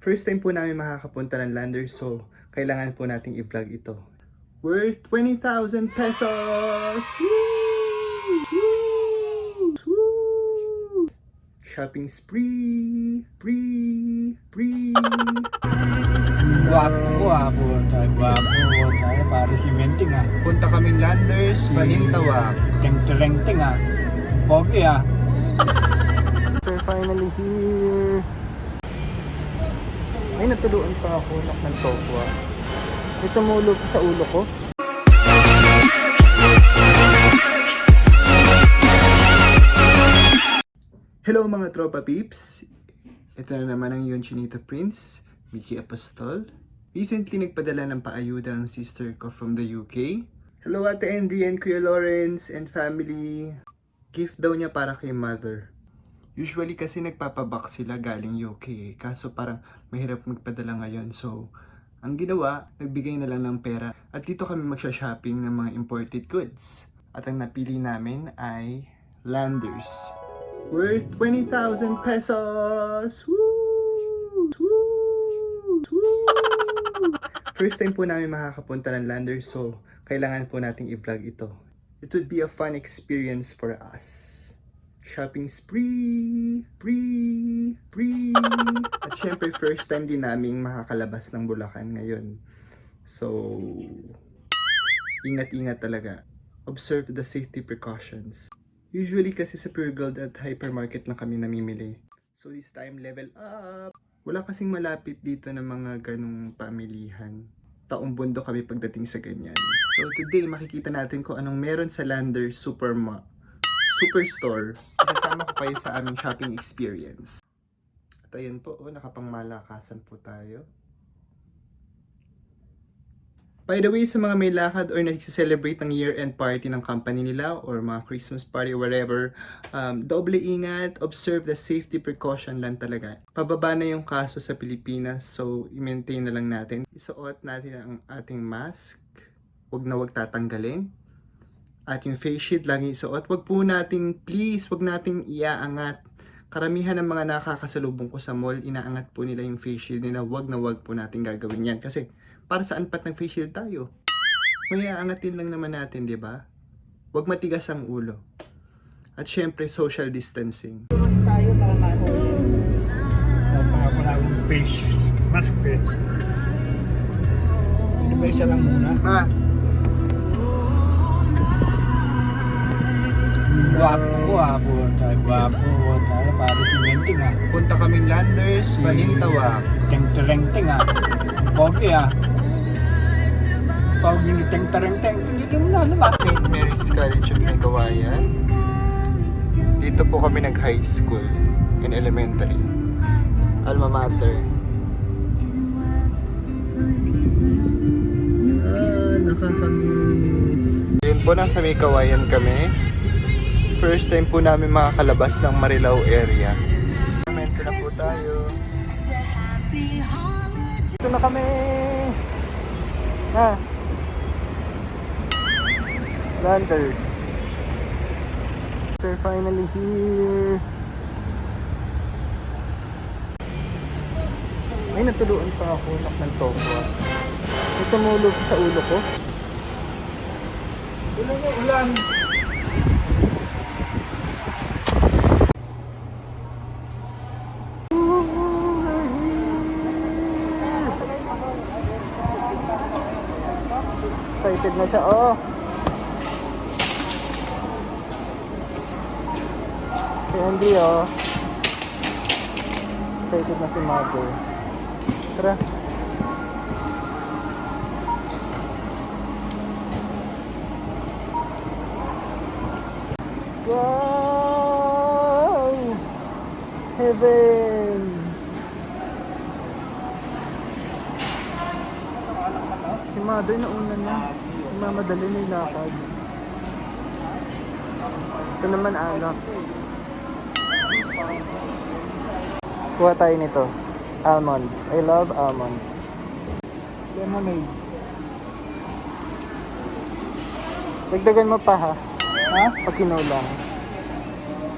First time po namin makakapunta ng Lander, so kailangan po nating i-vlog ito. Worth 20,000 pesos! Woo! Woo! Woo! Shopping spree! Free! Guwapo tayo, para simenting ah. Punta kaming Landers, Balintawak. Ting-ting ah. Pogi ah. We're finally here. Ay, natuluan pa ako ng tokwa. May tumulo pa sa ulo ko. Hello mga tropa peeps! Ito na naman ang Yonchinito Prince, Mickey Apostol. Recently nagpadala ng paayuda ang sister ko from the UK. Hello Ate Henry and Kuya Lawrence and family. Gift daw niya para kay mother. Usually kasi nagpapabox sila galing UK kaso parang mahirap magpadala ngayon. So, ang ginawa, nagbigay na lang ng pera at dito kami magsha-shopping ng mga imported goods. At ang napili namin ay Landers. Worth 20,000 pesos! Woo! Woo! Woo! First time po namin makakapunta ng Landers, so kailangan po nating i-vlog ito. It would be a fun experience for us. Shopping spree! At syempre first time din naming makakalabas ng Bulacan ngayon. So, ingat-ingat talaga. Observe the safety precautions. Usually kasi sa Pure Gold at hypermarket lang kami namimili. So this time, level up! Wala kasing malapit dito ng mga ganong pamilihan. Taong bundo kami pagdating sa ganyan. So today, makikita natin kung anong meron sa Lander Superstore. Isasama ko kayo sa aming shopping experience. At ayan po, nakapangmalakasan po tayo. By the way, sa mga may lakad or nag-celebrate ng year-end party ng company nila or mga Christmas party or whatever, doble ingat, observe the safety precaution lang talaga. Pababa na yung kaso sa Pilipinas, so i-maintain na lang natin. Isuot natin ang ating mask, wag tatanggalin. At yung face shield, lagi isuot. Wag nating iaangat. Karamihan ng mga nakakasalubong ko sa mall, inaangat po nila yung face shield nila. Wag po natin gagawin yan. Kasi, para saan pat ng face shield tayo? May aangatin lang naman natin, di ba? Wag matigas ang ulo. At syempre, social distancing. Tayo para wala akong face mask eh. Hindi ba isa lang muna? Guwapo tayo, para simenting ah. Punta kaming Landers, Balintawak. Ting-ting ah. Pogi ah. Pogi ni ting-ting. Hindi mo na ba? St. Mary's College of Megawayan. Dito po kami nag-high school and elementary. Alma mater. Nakakamiss. Yun po, nasa Megawayan kami. First time po namin makakalabas ng Marilao area. Ito na po tayo. Ito na kami! Landers. We're finally here. Ay, natuluan pa ako ng tokwa. May tumulo sa ulo ko. Ulan. Excited na siya, oh. Si Andy, oh. Excited na si mother. Tara. Wow! Heaven! Si mother nauna na. Mamadali na yung lakad. Ito naman anak. Kuha tayo nito. Almonds. I love almonds. Lemonade. Dagdagan mo pa ha. Ha? Pag kinulang.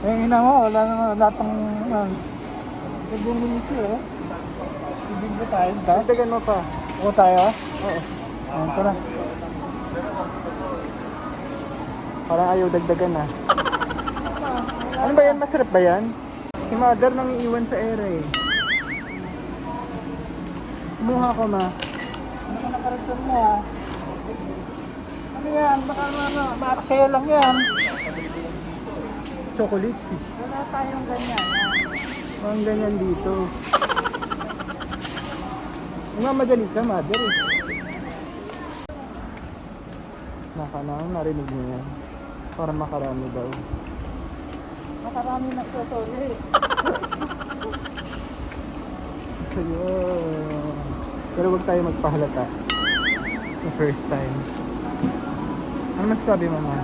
Yung ina mo, wala naman, wala pang, bumili siya, oh. Kain ka? Dagdagan mo pa. Oo tayo? Oo. Ayan ko na. Parang ayaw dagdagan na. Ano ba yan? Masarap ba yan? Si mother nang iiwan sa ere eh. Kumuha ko ma. Ano ka nakaragsan mo ah? Ano yan? Baka makakasaya lang yan. Chocolate. Wala tayong ganyan. Ang ganyan dito. Mamadali ka, mother eh. Narinig mo yan. Para makarami daw. Makarami na sorry. So yun. Pero wag tayo magpahalata. The first time. Ano masasabi mo, ma?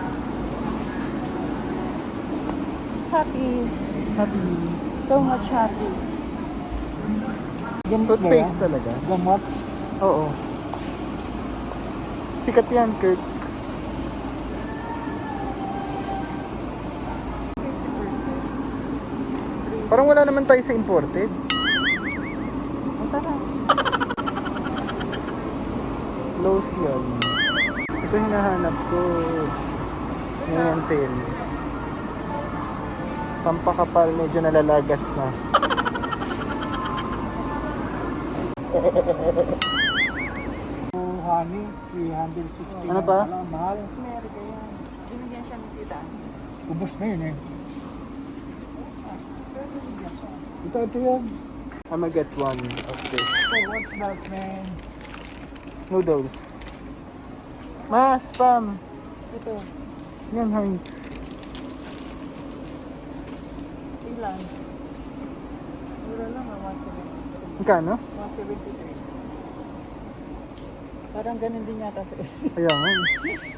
Happy. Happy. So much happy. Gamot ba Toothpaste yan? talaga. Gamot? Oo. Sikat yan, Kurt. Parang wala naman tayo sa imported. Tara. Lotion. Ito hinahanap ko. Ngayon. Pampakapal, medyo nalalagas na. Honey, 360. Ano pa? Mahal. America yan. Binigyan siya ng tita. Ubus na yun eh. Ito yun. I'm gonna get one of this. So what's that, man? Noodles. Ma, spam. Ito. Yan, Heinz. Ilan? Mura lang ah, 173. Magkano? 173. Parang ganun din yata sa AC. Kaya nga.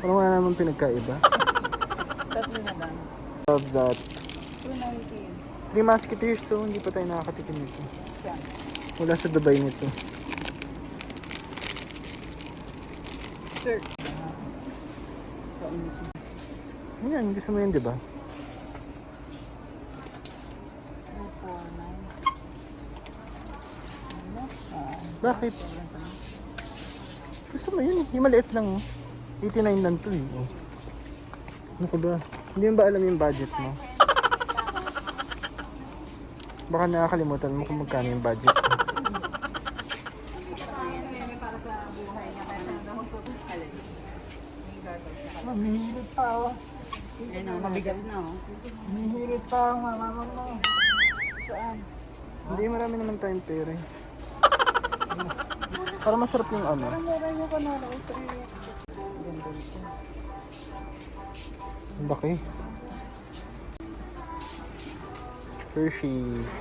Parang wala naman pinagkaiba. Tatlo na lang. Love that. 290. Three Musketeers, so hindi pa tayo nakakatikim nito. Yan. Wala sa Dubai nito. Shirt. Yan, gusto mo yun, di ba? 249. Bakit? Gusto mo yun, yung maliit lang. Oh. 89 lang to eh. Oh. Ano ka ba? Hindi mo ba alam yung budget mo? Baka nakakalimutan mo kung magkano yung budget mo. Mamihirit pa ako. Mabigat na oh. Mamihirit pa ako, mamamang mo. Saan? Hindi, marami naman tayong pera eh. Para masarap yung ano. Mura nyo ka na. Ang laki. Hershey's.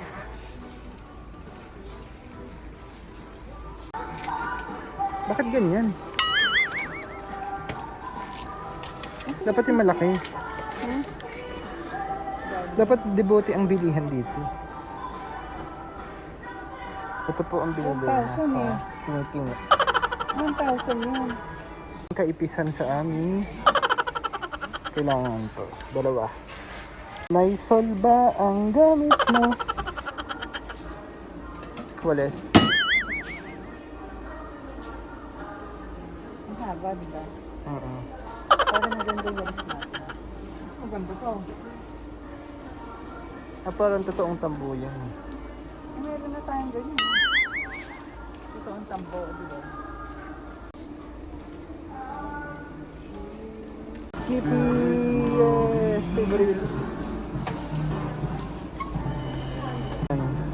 Bakit ganyan? Dapat yung malaki. Dapat debote ang bilihan dito. Ito po ang binili 1,000 sa eh. tingi-tingi. 1,000 yun. Kaipisan sa amin. Kailangan to. Dalawa. Lysol ba ang gamit mo? Wales. Ang haba, diba? Parang maganda yung natin. Maganda to. Parang totoong tambuyan. Meron na tayong ganyan. Ito ang tambo, diba? Skippy! Yes! Favorite!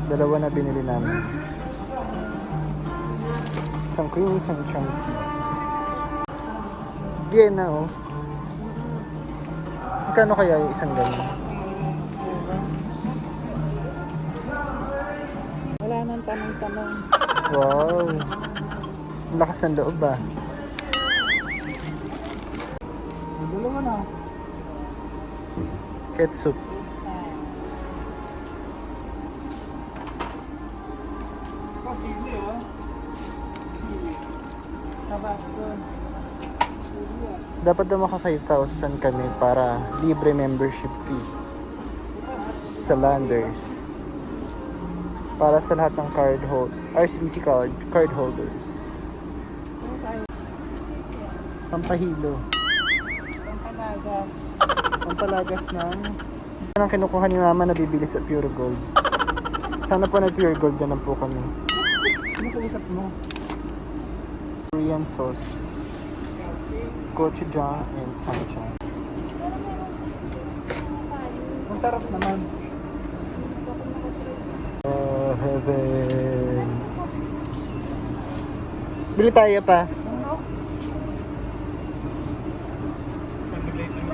Dalawa na binili namin. Isang creamy, isang chunky. Vienna, oh. Magkano kaya yung isang ganyan? Wala nang tanong-tanong. Wow! Ang lakas ng loob ba? Dalawa na. Ketchup. Ito, sili oh. Sili. Tabasco. Dapat daw maka 5,000 kami para libre membership fee sa Landers. Para sa lahat ng RSVC card holders. Pampahilo. Pampalagas. Pampalagas ng... Yan ang kinukuha ni Mama na bibili sa Pure Gold. Sana po na Pure Gold na lang po kami. Ano kausap mo? Korean sauce. Gochujang and samjang. Masarap naman. Heaven. Bili tayo pa. Ano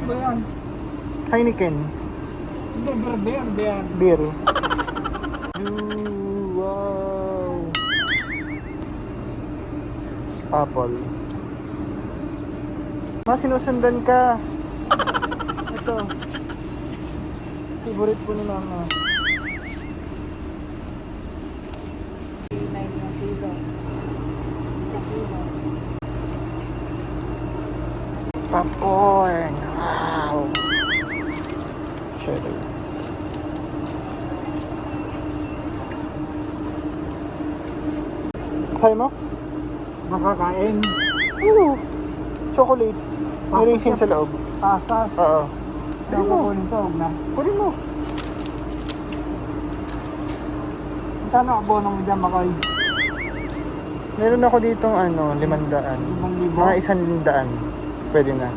ba yan? Heineken. Hindi, berde yan. Beer. Wow. Apple. Sinusundan ka. Ito. Favorite po ni Mama. 9 yung kilo. Sa kilo. Popcorn. Wow. Cheddar. Kaya mo? Makakain. Oo. Chocolate. May raisin sa loob. Pasas. Oo. Ano ko kunin to? Huwag na. Kunin mo. Magkano abono mo dyan, Makoy? Meron ako ditong 500. 5,000? Mga 100. Pwede na.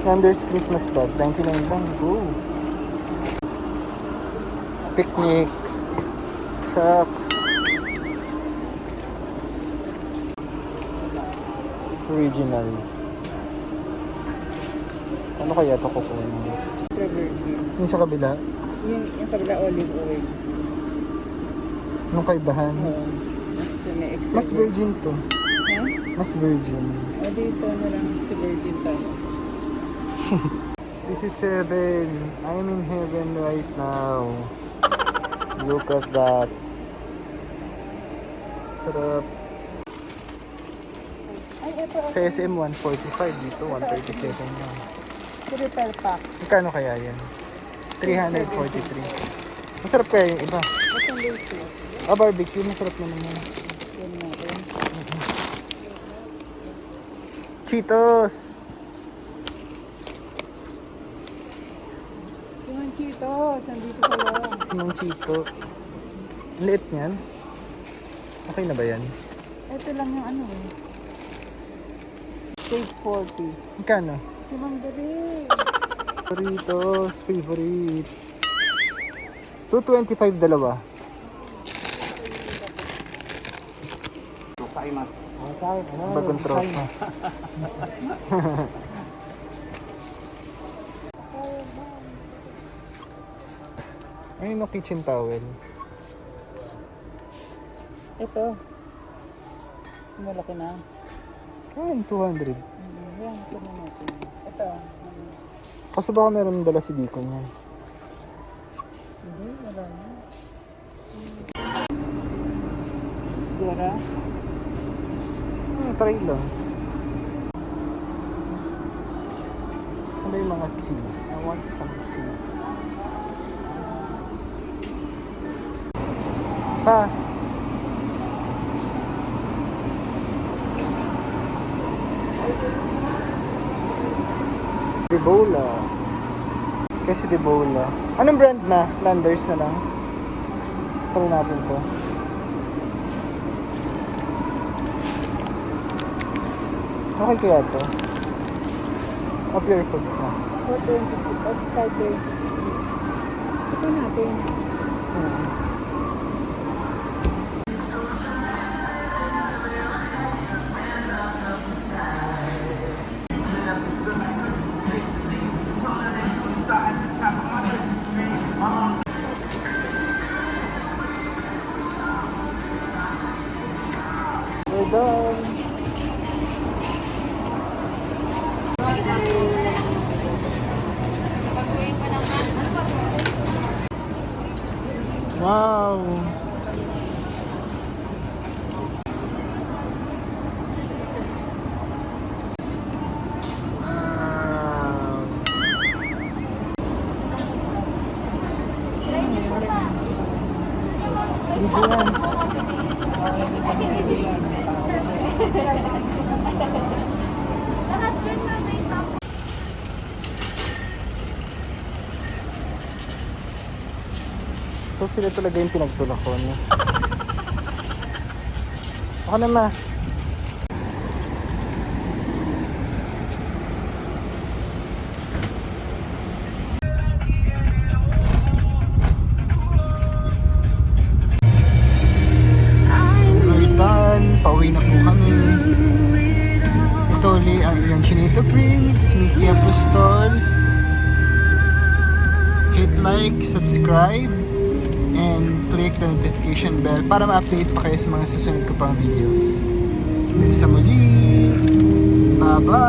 Landers Christmas bag. 99 lang. Go. Picnic. Shucks. Original. Ano kaya ito kukunin? Extra virgin. Yung sa kabila? Yung kabila olive oil. Nung kaibahan? Oo. So, may extra Mas virgin to. Ha? Mas virgin. O dito na lang si virgin tayo. This is heaven. I'm in heaven right now. Look at that. Sarap. Ay, ito. Sa SM 145 dito, 137 na. Triple pack. Magkano kaya yan? 343. Masarap kaya yung iba. Ito luto. Barbecue, masarap naman yan. Yan natin. Cheetos! Yung Cheetos, nandito sa loob. Sinong Cheeto? Ang liit niyan. Okay na ba yan? Ito lang yung ano eh. Take 40. Magkano? Si Mang Dere. Doritos, favorite. 225 dalawa. Bagong tropa. Ayun no, kitchen towel. Ito. Malaki na. Ayun, 200. Yan, ito na natin. Ito. Kaso baka meron dala si Deacon yan. Hindi, wala na. Dora. Try lang. Saan ba yung mga tea? I want some tea. Pa! Debola. Kasi Debola. Anong brand na? Landers na lang. Try natin to. Okay kaya to? O Pure Foods na? 426. At 530. Ito natin. We're done. Wow. Wow. Video yan. Video yan. So sila talaga yung pinagtulakon. Ako na ma. We're done. Pauwi na po kami. Ito ulit ang iyong Chinito Prince, Mickey Apostol. Hit like, subscribe, and click the notification bell para ma-update pa kayo sa mga susunod ko pang videos. Sa muli, bye-bye!